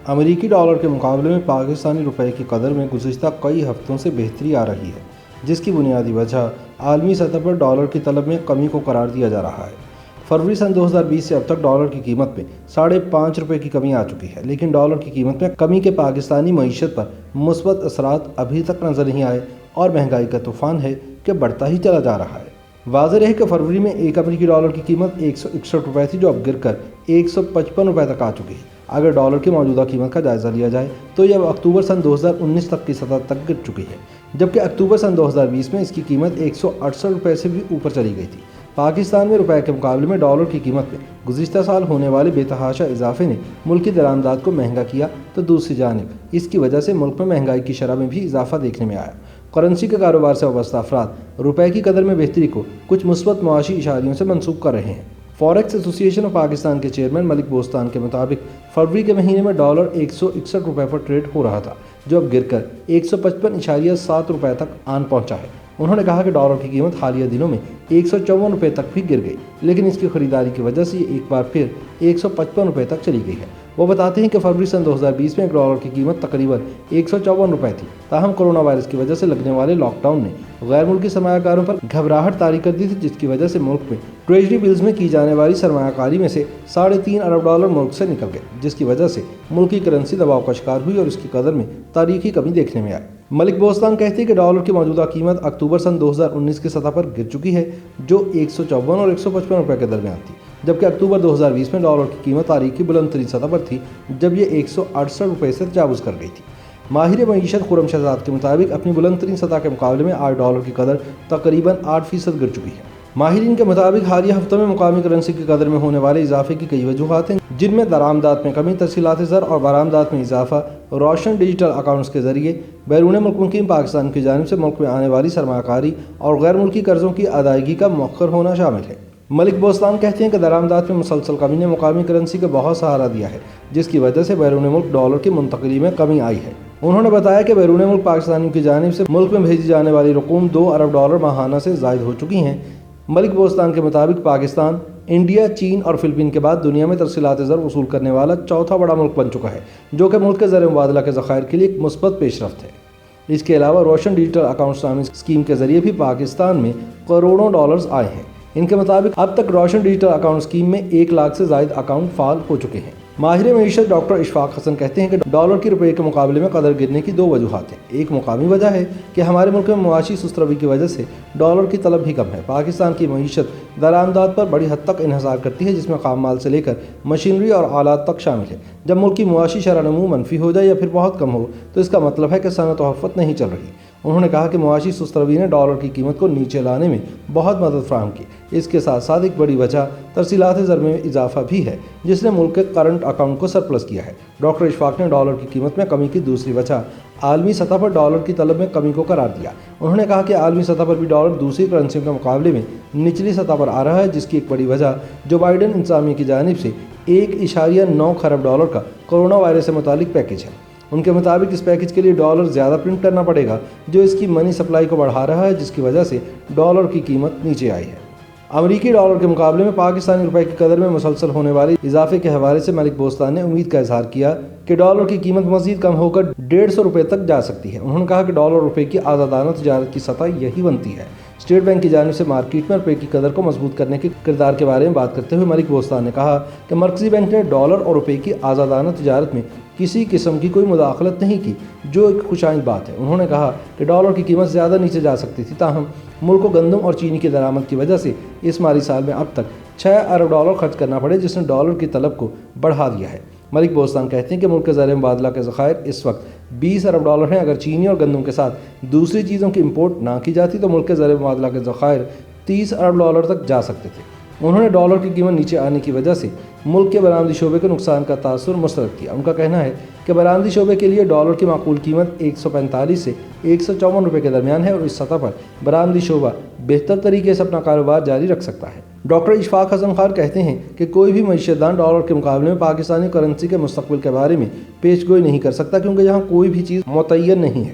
امریکی ڈالر کے مقابلے میں پاکستانی روپے کی قدر میں گزشتہ کئی ہفتوں سے بہتری آ رہی ہے، جس کی بنیادی وجہ عالمی سطح پر ڈالر کی طلب میں کمی کو قرار دیا جا رہا ہے۔ فروری سن 2020 سے اب تک ڈالر کی قیمت میں 5.5 روپے کی کمی آ چکی ہے، لیکن ڈالر کی قیمت میں کمی کے پاکستانی معیشت پر مثبت اثرات ابھی تک نظر نہیں آئے اور مہنگائی کا طوفان ہے کہ بڑھتا ہی چلا جا رہا ہے۔ واضح رہے کہ فروری میں ایک امریکی ڈالر کی قیمت 161 روپے تھی، جو اب گر کر 155 روپے تک آ چکی ہے۔ اگر ڈالر کی موجودہ قیمت کا جائزہ لیا جائے تو یہ اب اکتوبر سن 2019 تک کی سطح تک گر چکی ہے، جبکہ اکتوبر سن 2020 میں اس کی قیمت 168 روپے سے بھی اوپر چلی گئی تھی۔ پاکستان میں روپے کے مقابلے میں ڈالر کی قیمت میں گزشتہ سال ہونے والے بے تحاشا اضافے نے ملکی درآمدات کو مہنگا کیا، تو دوسری جانب اس کی وجہ سے ملک میں مہنگائی کی شرح میں بھی اضافہ دیکھنے میں آیا۔ کرنسی کے کاروبار سے وابستہ افراد روپے کی قدر میں بہتری کو کچھ مثبت معاشی اشاریوں سے منسوب کر رہے ہیں۔ فوریکس ایسوسی ایشن آف پاکستان کے چیئرمین ملک بوستان کے مطابق فروری کے مہینے میں ڈالر 161 روپے پر ٹریڈ ہو رہا تھا، جو اب گر کر 155.7 روپے تک آن پہنچا ہے۔ انہوں نے کہا کہ ڈالر کی قیمت حالیہ دنوں میں 154 روپے تک بھی گر گئی، لیکن اس کی خریداری کی وجہ سے یہ ایک بار پھر 155 روپے تک چلی گئی ہے۔ وہ بتاتے ہیں کہ فروری سن 2020 میں ایک ڈالر کی قیمت تقریباً 154 روپے تھی، تاہم کورونا وائرس کی وجہ سے لگنے والے لاک ڈاؤن نے غیر ملکی سرمایہ کاروں پر گھبراہٹ طاری کر دی تھی، جس کی وجہ سے ملک میں ٹریجری بلز میں کی جانے والی سرمایہ کاری میں سے 3.5 ارب ڈالر ملک سے نکل گئے، جس کی وجہ سے ملکی کرنسی دباؤ کا شکار ہوئی اور اس کی قدر میں تاریخی کمی دیکھنے میں آئی۔ ملک بوستان کہتے ہیں کہ ڈالر کی موجودہ قیمت اکتوبر سن 2019 کی سطح پر گر چکی ہے، جو 154 اور 155 روپے کے درمیان تھی، جبکہ اکتوبر 2020 میں ڈالر کی قیمت تاریخی بلند ترین سطح پر تھی، جب یہ 168 روپے سے تجاوز کر گئی تھی۔ ماہر معیشت خرم شہزاد کے مطابق اپنی بلند ترین سطح کے مقابلے میں آج ڈالر کی قدر تقریباً 8% گر چکی ہے۔ ماہرین کے مطابق حالیہ ہفتوں میں مقامی کرنسی کی قدر میں ہونے والے اضافے کی کئی وجوہات ہیں، جن میں درآمدات میں کمی، ترسیلات زر اور برآمدات میں اضافہ، روشن ڈیجیٹل اکاؤنٹس کے ذریعے بیرون ملک مقیم پاکستان کی جانب سے ملک میں آنے والی سرمایہ کاری اور غیر ملکی قرضوں کی ادائیگی کا مؤخر ہونا شامل ہے۔ ملک بوستان کہتے ہیں کہ درآمدات میں مسلسل کمی نے مقامی کرنسی کو بہت سہارا دیا ہے، جس کی وجہ سے بیرون ملک ڈالر کی منتقلی میں کمی آئی ہے۔ انہوں نے بتایا کہ بیرون ملک پاکستانیوں کی جانب سے ملک میں بھیجی جانے والی رقوم 2 ارب ڈالر ماہانہ سے زائد ہو چکی ہیں۔ ملک بوستان کے مطابق پاکستان انڈیا، چین اور فلپین کے بعد دنیا میں ترسیلات زر وصول کرنے والا چوتھا بڑا ملک بن چکا ہے، جو کہ ملک کے زر مبادلہ کے ذخائر کے لیے ایک مثبت پیش رفت ہے۔ اس کے علاوہ روشن ڈیجیٹل اکاؤنٹس نامی اسکیم کے ذریعے بھی پاکستان میں کروڑوں ڈالرز آئے ہیں۔ ان کے مطابق اب تک روشن ڈیجیٹل اکاؤنٹ اسکیم میں 1 لاکھ سے زائد اکاؤنٹ فعال ہو چکے ہیں۔ ماہر معیشت ڈاکٹر اشفاق حسن کہتے ہیں کہ ڈالر کی روپے کے مقابلے میں قدر گرنے کی 2 وجوہات ہیں۔ ایک مقامی وجہ ہے کہ ہمارے ملک میں معاشی سست روی کی وجہ سے ڈالر کی طلب بھی کم ہے۔ پاکستان کی معیشت درآمدات پر بڑی حد تک انحصار کرتی ہے، جس میں خام مال سے لے کر مشینری اور آلات تک شامل ہے۔ جب ملک کی معاشی شرح نمو منفی ہو جائے یا پھر بہت کم ہو تو اس کا مطلب ہے کہ صنعت و حرفت نہیں چل رہی۔ انہوں نے کہا کہ معاشی سست روی نے ڈالر کی قیمت کو نیچے لانے میں بہت مدد فراہم کی۔ اس کے ساتھ ساتھ ایک بڑی وجہ ترسیلات زر میں اضافہ بھی ہے، جس نے ملک کے کرنٹ اکاؤنٹ کو سرپلس کیا ہے۔ ڈاکٹر اشفاق نے ڈالر کی قیمت میں کمی کی دوسری وجہ عالمی سطح پر ڈالر کی طلب میں کمی کو قرار دیا۔ انہوں نے کہا کہ عالمی سطح پر بھی ڈالر دوسری کرنسیوں کے مقابلے میں نچلی سطح پر آ رہا ہے، جس کی ایک بڑی وجہ جو بائیڈن انتظامیہ کی جانب سے 1.9 خرب ڈالر کا کورونا وائرس سے متعلق پیکیج ہے۔ ان کے مطابق اس پیکیج کے لیے ڈالر زیادہ پرنٹ کرنا پڑے گا، جو اس کی منی سپلائی کو بڑھا رہا ہے، جس کی وجہ سے ڈالر کی قیمت نیچے آئی ہے۔ امریکی ڈالر کے مقابلے میں پاکستانی روپے کی قدر میں مسلسل ہونے والے اضافے کے حوالے سے ملک بوستان نے امید کا اظہار کیا کہ ڈالر کی قیمت مزید کم ہو کر 150 روپے تک جا سکتی ہے۔ انہوں نے کہا کہ ڈالر روپے کی آزادانہ تجارت کی سطح یہی بنتی ہے۔ اسٹیٹ بینک کی جانب سے مارکیٹ میں روپے کی قدر کو مضبوط کرنے کے کردار کے بارے میں بات کرتے ہوئے ملک بوستان نے کہا کہ مرکزی بینک نے ڈالر اور روپے کی آزادانہ تجارت میں کسی قسم کی کوئی مداخلت نہیں کی، جو ایک خوش آئند بات ہے۔ انہوں نے کہا کہ ڈالر کی قیمت زیادہ نیچے جا سکتی تھی، تاہم ملک کو گندم اور چینی کی درآمد کی وجہ سے اس مالی سال میں اب تک 6 ارب ڈالر خرچ کرنا پڑے، جس نے ڈالر کی طلب کو بڑھا دیا ہے۔ ملک بوستان کہتے ہیں کہ ملک کے زر مبادلہ کے ذخائر اس وقت 20 ارب ڈالر ہیں۔ اگر چینی اور گندم کے ساتھ دوسری چیزوں کی امپورٹ نہ کی جاتی تو ملک کے زر مبادلہ کے ذخائر 30 ارب ڈالر تک جا سکتے تھے۔ انہوں نے ڈالر کی قیمت نیچے آنے کی وجہ سے ملک کے برآمدی شعبے کے نقصان کا تاثر مسترد کیا۔ ان کا کہنا ہے کہ برآمدی شعبے کے لیے ڈالر کی معقول قیمت 145 سے 154 روپے کے درمیان ہے اور اس سطح پر برآمدی شعبہ بہتر طریقے سے اپنا کاروبار جاری رکھ سکتا ہے۔ ڈاکٹر اشفاق حسن خان کہتے ہیں کہ کوئی بھی معیشت دان ڈالر کے مقابلے میں پاکستانی کرنسی کے مستقبل کے بارے میں پیش گوئی نہیں کر سکتا، کیونکہ یہاں کوئی بھی چیز متعین نہیں ہے۔